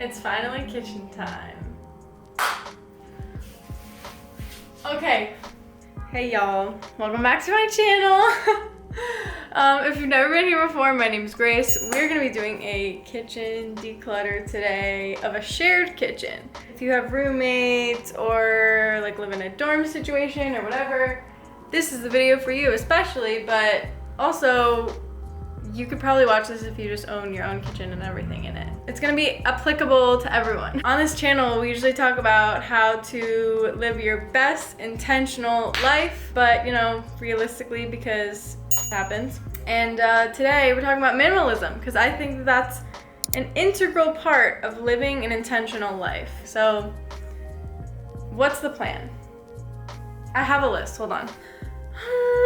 It's finally kitchen time. Okay. Hey y'all, welcome back to my channel. If you've never been here before, my name is Grace. We're gonna be doing a kitchen declutter today of a shared kitchen. If you have roommates or like live in a dorm situation or whatever, this is the video for you especially, but also you could probably watch this if you just own your own kitchen and everything in it. It's gonna be applicable to everyone. On this channel, we usually talk about how to live your best intentional life, but you know, realistically, because it happens. And today we're talking about minimalism, because I think that's an integral part of living an intentional life. So what's the plan? I have a list, hold on.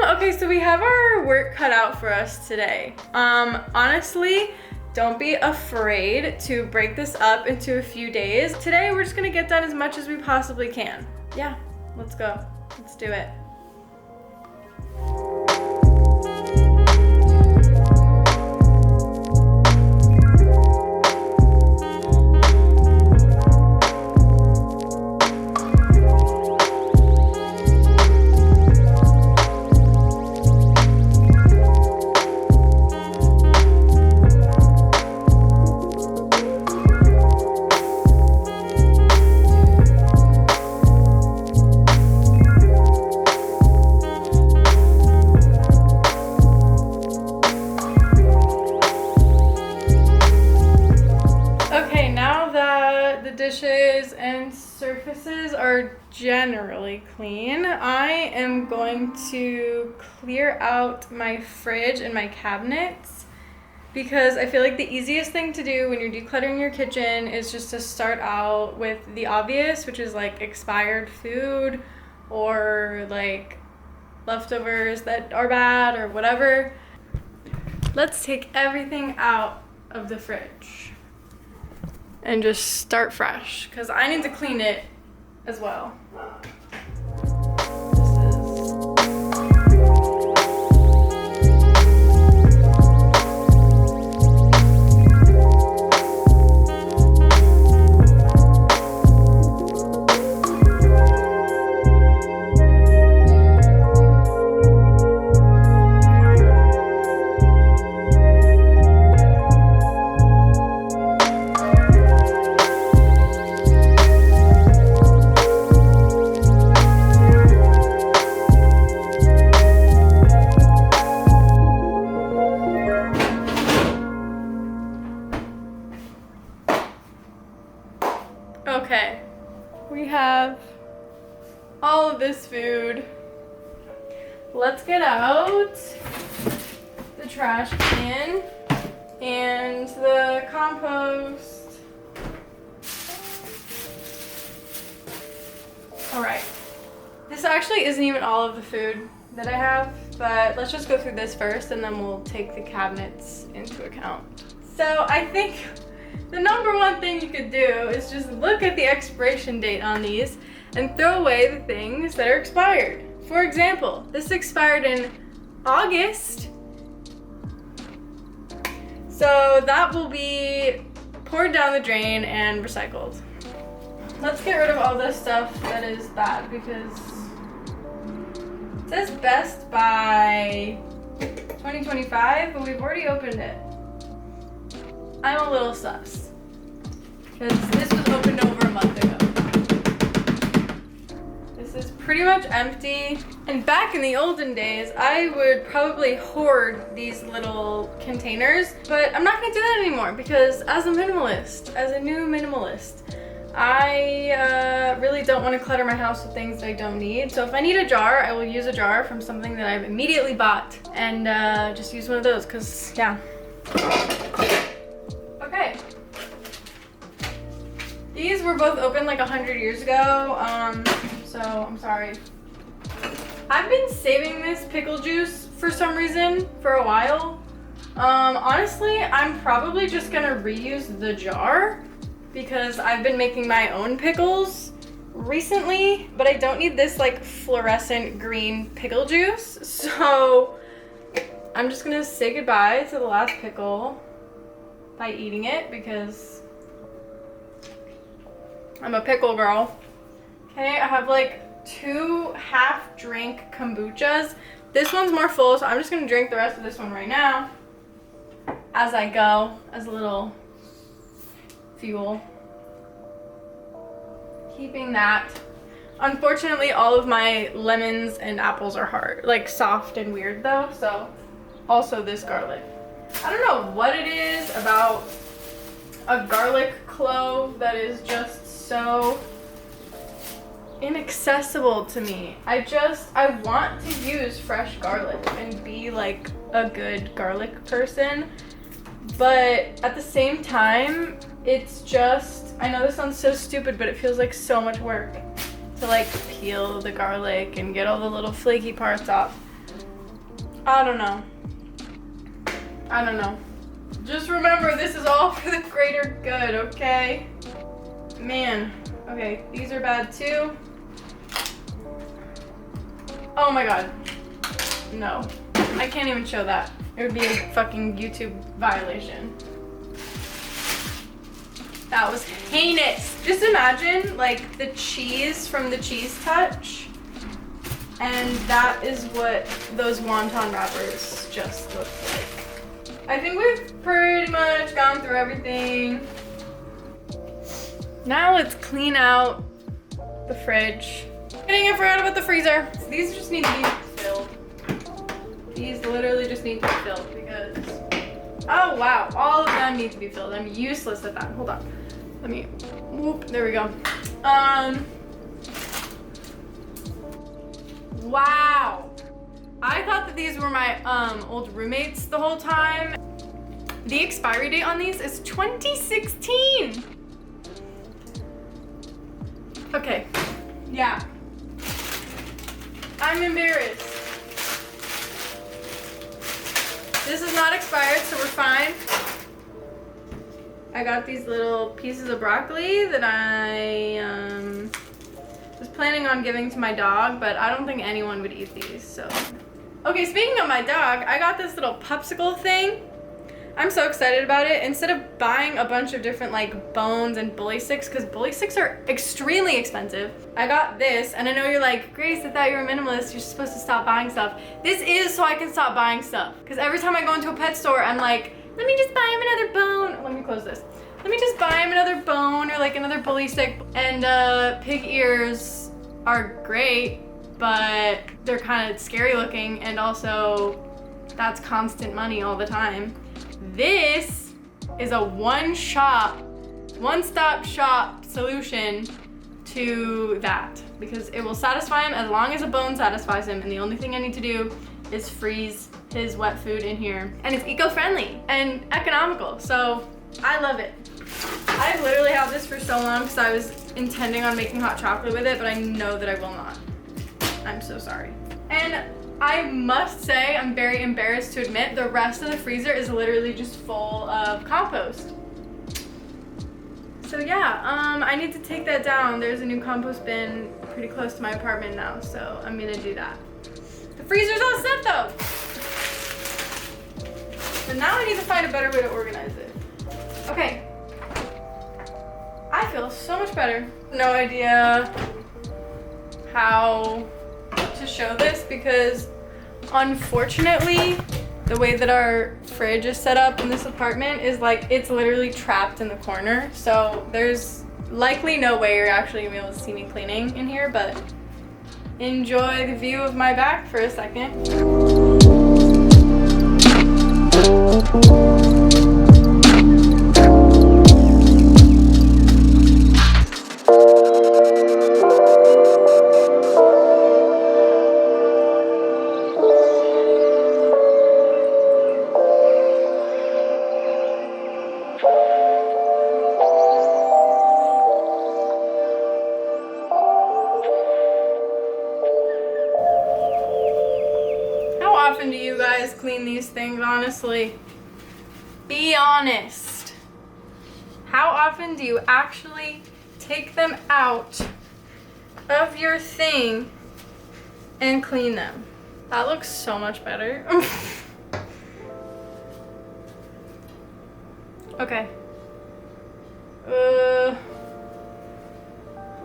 Okay, so we have our work cut out for us today. Honestly, don't be afraid to break this up into a few days. Today, we're just gonna get done as much as we possibly can. Yeah, let's go. Let's do it. Dishes and surfaces are generally clean. I am going to clear out my fridge and my cabinets because I feel like the easiest thing to do when you're decluttering your kitchen is just to start out with the obvious, which is like expired food or like leftovers that are bad or whatever. Let's take everything out of the fridge and just start fresh, because I need to clean it as well. Okay, we have all of this food. Let's get out the trash can and the compost. All right, this actually isn't even all of the food that I have, but let's just go through this first and then we'll take the cabinets into account. So I think the number one thing you could do is just look at the expiration date on these and throw away the things that are expired. For example, this expired in August, so that will be poured down the drain and recycled. Let's get rid of all this stuff that is bad because it says best by 2025, but we've already opened it. I'm a little sus, because this was opened over a month ago. This is pretty much empty. And back in the olden days, I would probably hoard these little containers, but I'm not gonna do that anymore because as a minimalist, as a new minimalist, I really don't want to clutter my house with things that I don't need. So if I need a jar, I will use a jar from something that I've immediately bought and just use one of those, because yeah. Okay. These were both opened like 100 years ago, so I'm sorry. I've been saving this pickle juice for some reason for a while. Honestly, I'm probably just gonna reuse the jar because I've been making my own pickles recently, but I don't need this like fluorescent green pickle juice. So I'm just gonna say goodbye to the last pickle by eating it because I'm a pickle girl. Okay, I have like 2 half-drink kombuchas. This one's more full, so I'm just gonna drink the rest of this one right now as I go, as a little fuel. Keeping that. Unfortunately, all of my lemons and apples are hard, like soft and weird though, so also this garlic. I don't know what it is about a garlic clove that is just so inaccessible to me. I want to use fresh garlic and be like a good garlic person, but at the same time, it's just, I know this sounds so stupid, but it feels like so much work to like peel the garlic and get all the little flaky parts off. I don't know. Just remember, this is all for the greater good, okay? Man. Okay, these are bad too. Oh my god. No. I can't even show that. It would be a fucking YouTube violation. That was heinous. Just imagine like the cheese from the Cheese Touch, and that is what those wonton wrappers just look like. I think we've pretty much gone through everything. Now let's clean out the fridge. I forgot about the freezer. These just need to be filled. These literally just need to be filled because, oh wow, all of them need to be filled. I'm useless at that. Hold on. Let me, whoop, there we go. Wow. I thought that these were my old roommates the whole time. The expiry date on these is 2016. Okay, yeah. I'm embarrassed. This is not expired, so we're fine. I got these little pieces of broccoli that I was planning on giving to my dog, but I don't think anyone would eat these, so. Okay, speaking of my dog, I got this little popsicle thing. I'm so excited about it. Instead of buying a bunch of different like bones and bully sticks, because bully sticks are extremely expensive, I got this, and I know you're like, Grace, I thought you were a minimalist, you're supposed to stop buying stuff. This is so I can stop buying stuff. Because every time I go into a pet store, I'm like, let me just buy him another bone. Let me close this. Let me just buy him another bone or like another bully stick. And pig ears are great, but they're kind of scary looking, and also that's constant money all the time. This is a one-stop shop solution to that, because it will satisfy him as long as a bone satisfies him, and the only thing I need to do is freeze his wet food in here. And it's eco-friendly and economical, so I love it. I've literally had this for so long because I was intending on making hot chocolate with it, but I know that I will not. I'm so sorry. And I must say, I'm very embarrassed to admit, the rest of the freezer is literally just full of compost. So yeah, I need to take that down. There's a new compost bin pretty close to my apartment now, so I'm gonna do that. The freezer's all set though. So now I need to find a better way to organize it. Okay. I feel so much better. No idea how to show this because unfortunately the way that our fridge is set up in this apartment is like it's literally trapped in the corner, so there's likely no way you're actually gonna be able to see me cleaning in here, but enjoy the view of my back for a second. How often do you guys clean these things, honestly? Be honest. How often do you actually take them out of your thing and clean them? That looks so much better. Okay.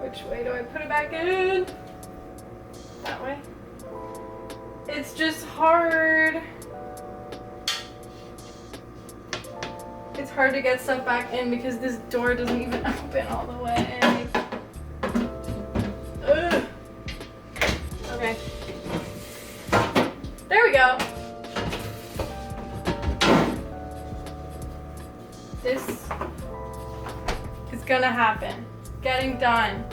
Which way do I put it back in? That way. It's just hard. It's hard to get stuff back in because this door doesn't even open all the way. Ugh. Okay. There we go. This is gonna happen. Getting done.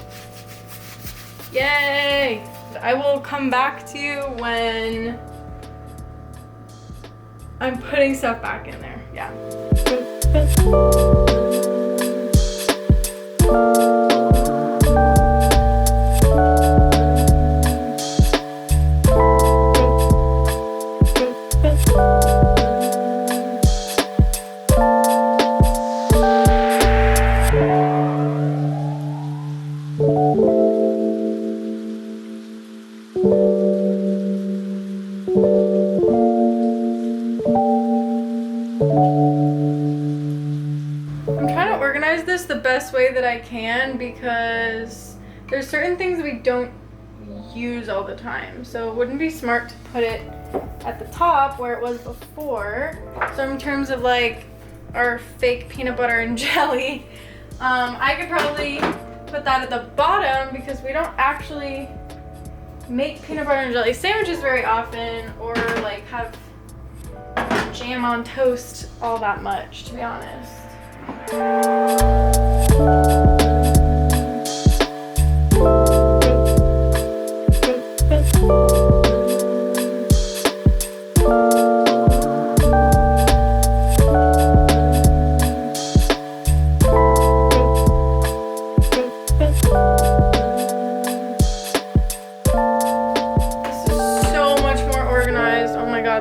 Yay! I will come back to you when I'm putting stuff back in there. Yeah. I'm trying to organize this the best way that I can because there's certain things we don't use all the time. So it wouldn't be smart to put it at the top where it was before. So in terms of like our fake peanut butter and jelly, I could probably put that at the bottom because we don't actually make peanut butter and jelly sandwiches very often or like have jam on toast all that much, to be honest.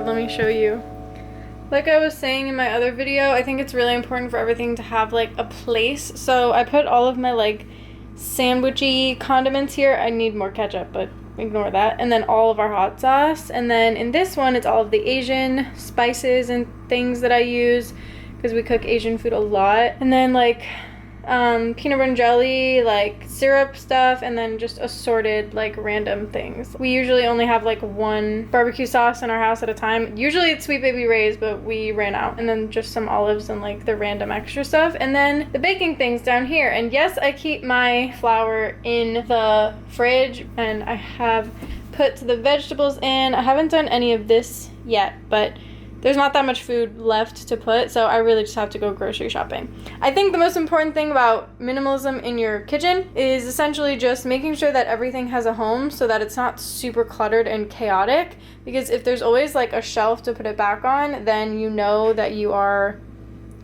Let me show you. Like I was saying in my other video, I think it's really important for everything to have like a place. So I put all of my like sandwichy condiments here. I need more ketchup, but ignore that. And then all of our hot sauce. And then in this one, it's all of the Asian spices and things that I use because we cook Asian food a lot. And then like peanut butter and jelly, like syrup stuff, and then just assorted like random things. We usually only have like one barbecue sauce in our house at a time. Usually it's Sweet Baby Ray's, but we ran out. And then just some olives and like the random extra stuff. And then the baking things down here. And yes, I keep my flour in the fridge and I have put the vegetables in. I haven't done any of this yet, but there's not that much food left to put, so I really just have to go grocery shopping. I think the most important thing about minimalism in your kitchen is essentially just making sure that everything has a home so that it's not super cluttered and chaotic, because if there's always like a shelf to put it back on, then you know that you are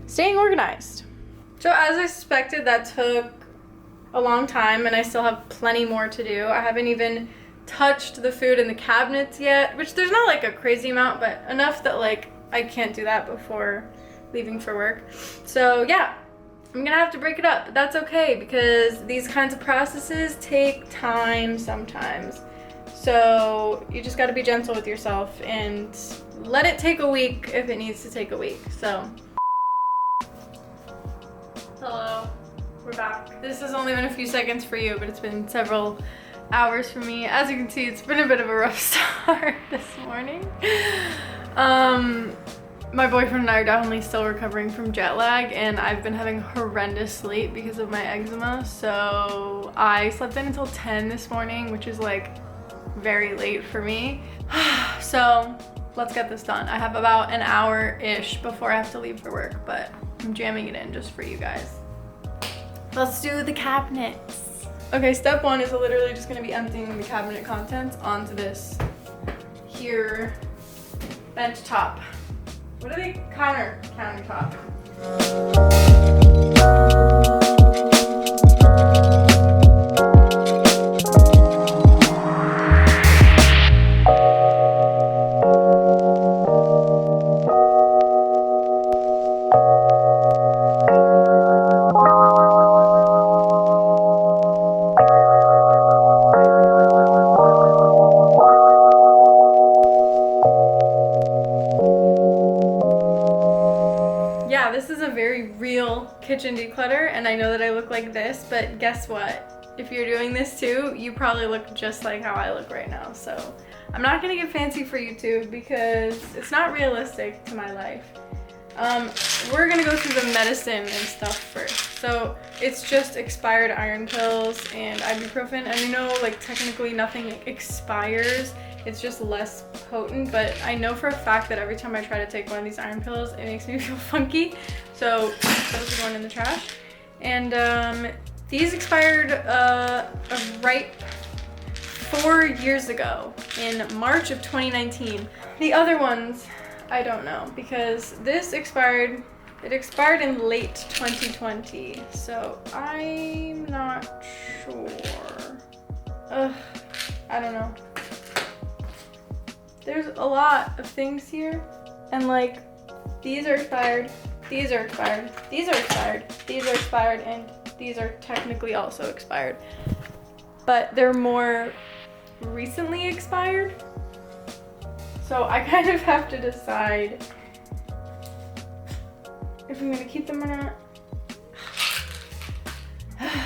staying organized. So as I suspected, that took a long time and I still have plenty more to do. I haven't even touched the food in the cabinets yet, which there's not like a crazy amount, but enough that like I can't do that before leaving for work. So yeah, I'm gonna have to break it up, but that's okay because these kinds of processes take time sometimes. So you just gotta be gentle with yourself and let it take a week if it needs to take a week. So hello, we're back. This has only been a few seconds for you, but it's been several hours for me. As you can see, it's been a bit of a rough start this morning. My boyfriend and I are definitely still recovering from jet lag, and I've been having horrendous sleep because of my eczema. So I slept in until 10 this morning, which is like very late for me. So let's get this done. I have about an hour-ish before I have to leave for work, but I'm jamming it in just for you guys. Let's do the cabinets. Okay, step one is literally just gonna be emptying the cabinet contents onto this here bench top. What are they? Countertop. This is a very real kitchen declutter, and I know that I look like this, but guess what? if you're doing this too, you probably look just like how I look right now. So I'm not gonna get fancy for YouTube because it's not realistic to my life. We're gonna go through the medicine and stuff first. So it's just expired iron pills and ibuprofen. And I know like technically nothing expires, it's just less potent, but I know for a fact that every time I try to take one of these iron pills, it makes me feel funky. So those are going in the trash. And these expired right 4 years ago in March of 2019. The other ones, I don't know, because this expired in late 2020, so I'm not sure. I don't know. There's a lot of things here, and like, these are expired, these are expired, these are expired, these are expired, and these are technically also expired. But they're more recently expired. So I kind of have to decide if I'm gonna keep them or not.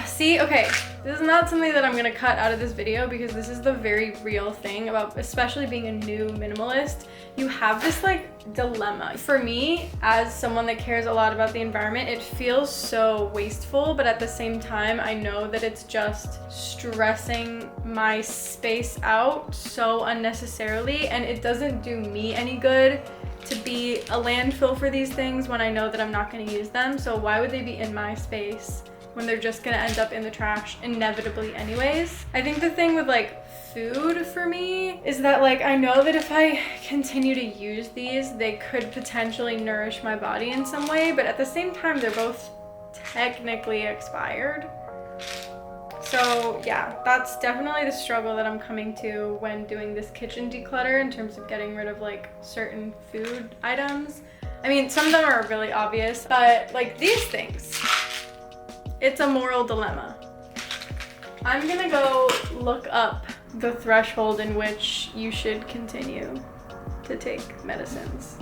See, okay, this is not something that I'm gonna cut out of this video because this is the very real thing about, especially being a new minimalist. You have this like dilemma. For me, as someone that cares a lot about the environment, it feels so wasteful, but at the same time, I know that it's just stressing my space out so unnecessarily, and it doesn't do me any good to be a landfill for these things when I know that I'm not gonna use them. So why would they be in my space when they're just gonna end up in the trash inevitably anyways? I think the thing with like food for me is that like I know that if I continue to use these, they could potentially nourish my body in some way, but at the same time they're both technically expired. So yeah, that's definitely the struggle that I'm coming to when doing this kitchen declutter in terms of getting rid of like certain food items. I mean, some of them are really obvious, but like these things, it's a moral dilemma. I'm gonna go look up the threshold in which you should continue to take medicines.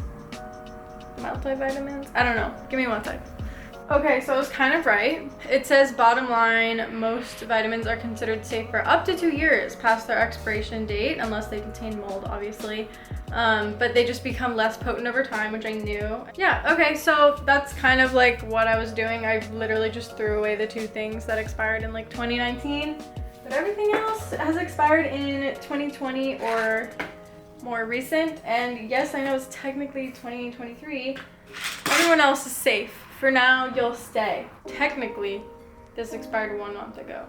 Multivitamins? I don't know. Give me one sec. Okay, so I was kind of right. It says bottom line, most vitamins are considered safe for up to 2 years past their expiration date, unless they contain mold, obviously. But they just become less potent over time, which I knew. Yeah, okay, so that's kind of like what I was doing. I literally just threw away the 2 things that expired in like 2019, but everything else has expired in 2020 or more recent. And yes, I know it's technically 2023. Everyone else is safe. For now, you'll stay. Technically, this expired 1 month ago.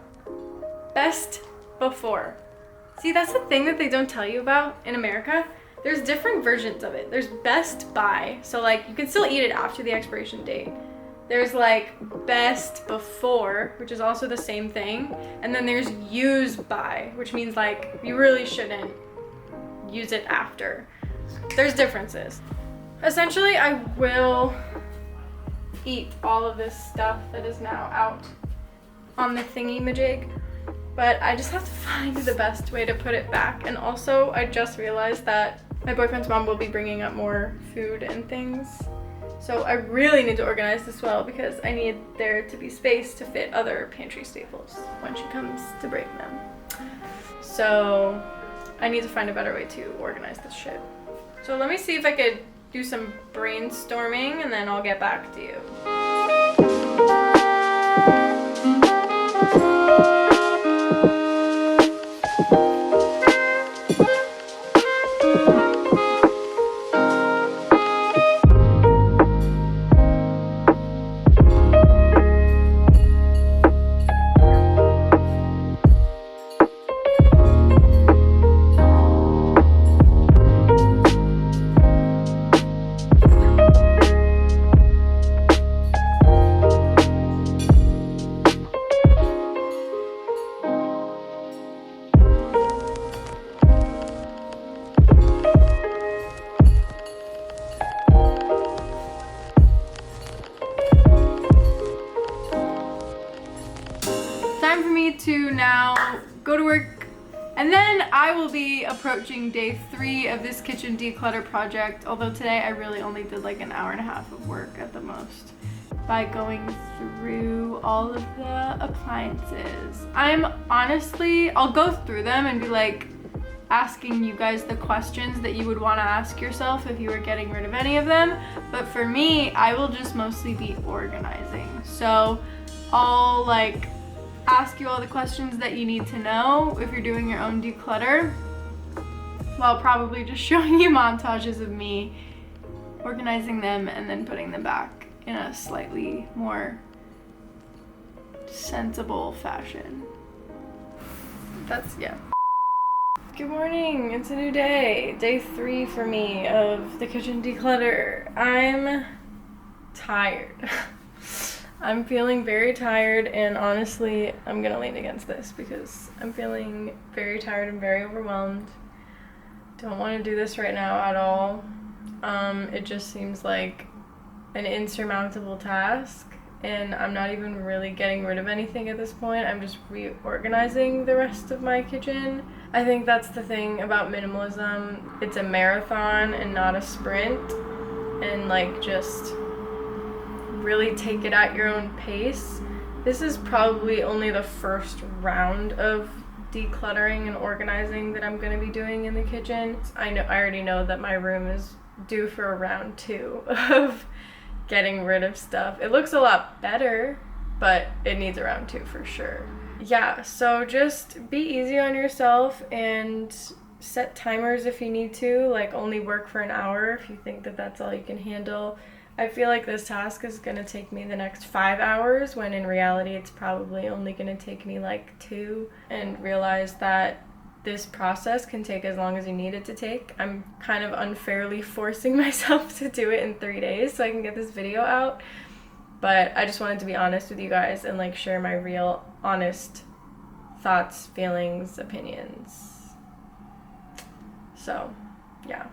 Best before. See, that's the thing that they don't tell you about in America. There's different versions of it. There's best by, so like you can still eat it after the expiration date. There's like best before, which is also the same thing. And then there's use by, which means like you really shouldn't use it after. There's differences. Essentially, I will eat all of this stuff that is now out on the thingy-majig, but I just have to find the best way to put it back. And also, I just realized that my boyfriend's mom will be bringing up more food and things, so I really need to organize this well because I need there to be space to fit other pantry staples when she comes to bring them. So I need to find a better way to organize this shit. So let me see if I could do some brainstorming and then I'll get back to you. Time for me to now go to work, and then I will be approaching day 3 of this kitchen declutter project, although today I really only did like an hour and a half of work at the most. by going through all of the appliances. I'll go through them and be like asking you guys the questions that you would want to ask yourself if you were getting rid of any of them. But for me, I will just mostly be organizing. So I'll like ask you all the questions that you need to know if you're doing your own declutter, while probably just showing you montages of me organizing them and then putting them back in a slightly more sensible fashion. Yeah. Good morning, it's a new day. Day 3 for me of the kitchen declutter. I'm tired. I'm feeling very tired, and honestly, I'm gonna lean against this because I'm feeling very tired and very overwhelmed. Don't want to do this right now at all. It just seems like an insurmountable task, and I'm not even really getting rid of anything at this point. I'm just reorganizing the rest of my kitchen. I think that's the thing about minimalism. It's a marathon and not a sprint, and like just really take it at your own pace. This is probably only the first round of decluttering and organizing that I'm going to be doing in the kitchen. I already know that my room is due for a round 2 of getting rid of stuff. It looks a lot better, but it needs a round 2 for sure. Yeah, so just be easy on yourself and set timers if you need to, like only work for an hour if you think that that's all you can handle. I feel like this task is going to take me the next 5 hours, when in reality it's probably only going to take me like 2, and realize that this process can take as long as you need it to take. I'm kind of unfairly forcing myself to do it in 3 days so I can get this video out, but I just wanted to be honest with you guys and like share my real, honest thoughts, feelings, opinions. So, yeah.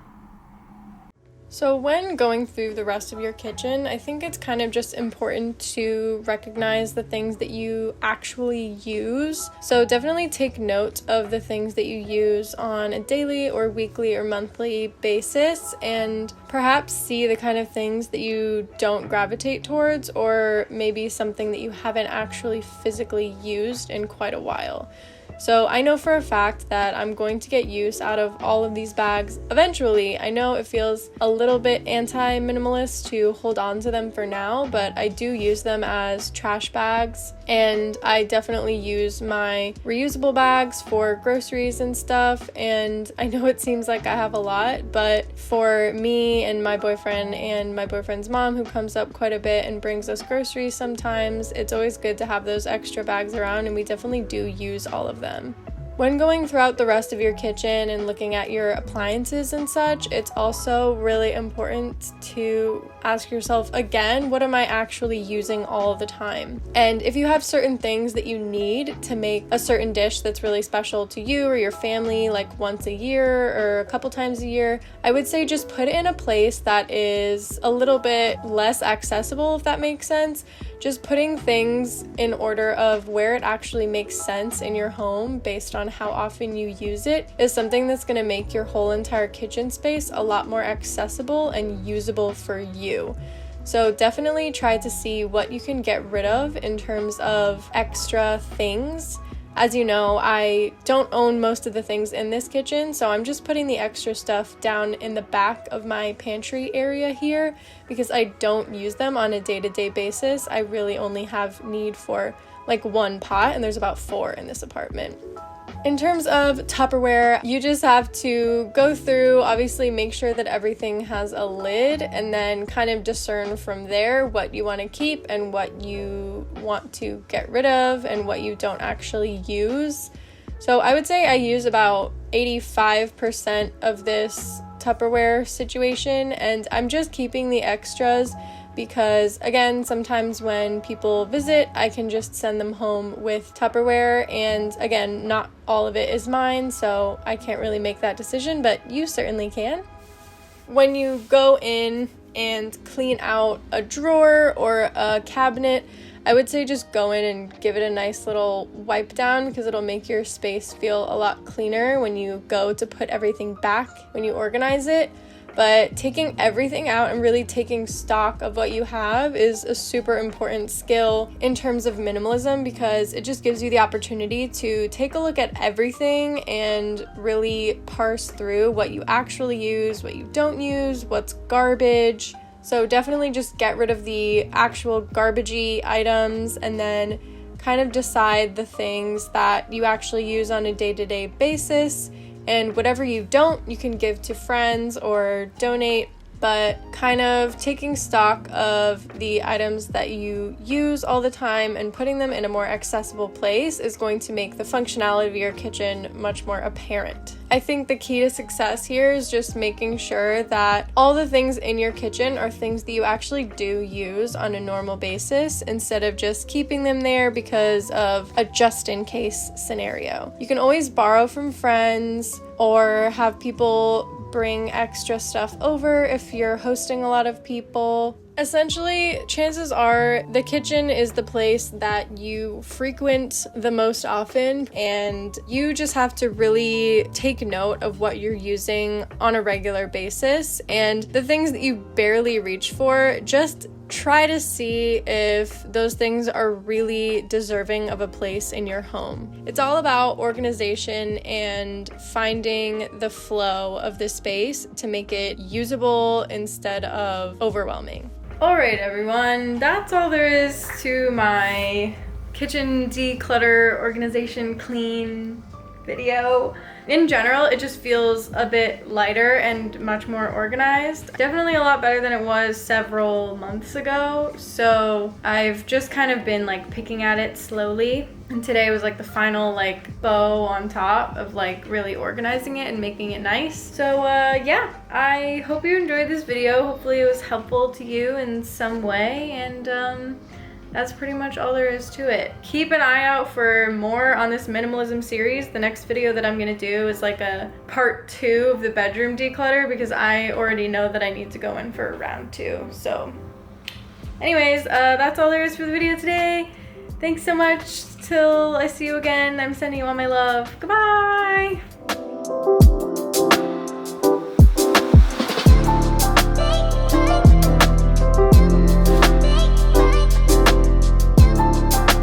So when going through the rest of your kitchen, I think it's kind of just important to recognize the things that you actually use. So definitely take note of the things that you use on a daily or weekly or monthly basis, and perhaps see the kind of things that you don't gravitate towards, or maybe something that you haven't actually physically used in quite a while. So I know for a fact that I'm going to get use out of all of these bags eventually. I know it feels a little bit anti-minimalist to hold on to them for now, but I do use them as trash bags, and I definitely use my reusable bags for groceries and stuff. And I know it seems like I have a lot, but for me and my boyfriend's mom, who comes up quite a bit and brings us groceries sometimes, it's always good to have those extra bags around, and we definitely do use all of them. When going throughout the rest of your kitchen and looking at your appliances and such, it's also really important to ask yourself again, what am I actually using all the time? And if you have certain things that you need to make a certain dish that's really special to you or your family, like once a year or a couple times a year, I would say just put it in a place that is a little bit less accessible, if that makes sense. Just putting things in order of where it actually makes sense in your home based on how often you use it is something that's going to make your whole entire kitchen space a lot more accessible and usable for you. So definitely try to see what you can get rid of in terms of extra things. As you know, I don't own most of the things in this kitchen, so I'm just putting the extra stuff down in the back of my pantry area here because I don't use them on a day-to-day basis. I really only have need for like 1 pot, and there's about 4 in this apartment. In terms of Tupperware, you just have to go through, obviously make sure that everything has a lid, and then kind of discern from there what you want to keep and what you want to get rid of and what you don't actually use. So I would say I use about 85% of this Tupperware situation, and I'm just keeping the extras because, again, sometimes when people visit, I can just send them home with Tupperware, and again, not all of it is mine, so I can't really make that decision, but you certainly can. When you go in and clean out a drawer or a cabinet, I would say just go in and give it a nice little wipe down because it'll make your space feel a lot cleaner when you go to put everything back when you organize it. but taking everything out and really taking stock of what you have is a super important skill in terms of minimalism, because it just gives you the opportunity to take a look at everything and really parse through what you actually use, what you don't use, what's garbage. So definitely just get rid of the actual garbagey items and then kind of decide the things that you actually use on a day-to-day basis, and whatever you don't, you can give to friends or donate. But kind of taking stock of the items that you use all the time and putting them in a more accessible place is going to make the functionality of your kitchen much more apparent. I think the key to success here is just making sure that all the things in your kitchen are things that you actually do use on a normal basis, instead of just keeping them there because of a just-in-case scenario. You can always borrow from friends or have people bring extra stuff over if you're hosting a lot of people. Essentially, chances are the kitchen is the place that you frequent the most often, and you just have to really take note of what you're using on a regular basis. And the things that you barely reach for, just try to see if those things are really deserving of a place in your home. It's all about organization and finding the flow of the space to make it usable instead of overwhelming. Alright everyone, that's all there is to my kitchen declutter, organization, clean video. In general, it just feels a bit lighter and much more organized. Definitely a lot better than it was several months ago. So I've just kind of been like picking at it slowly. And today was like the final like bow on top of like really organizing it and making it nice. So yeah, I hope you enjoyed this video. Hopefully it was helpful to you in some way, and that's pretty much all there is to it. Keep an eye out for more on this minimalism series. The next video that I'm gonna do is like a part 2 of the bedroom declutter, because I already know that I need to go in for round 2. So anyways, that's all there is for the video today. Thanks so much. Till I see you again, I'm sending you all my love. Goodbye.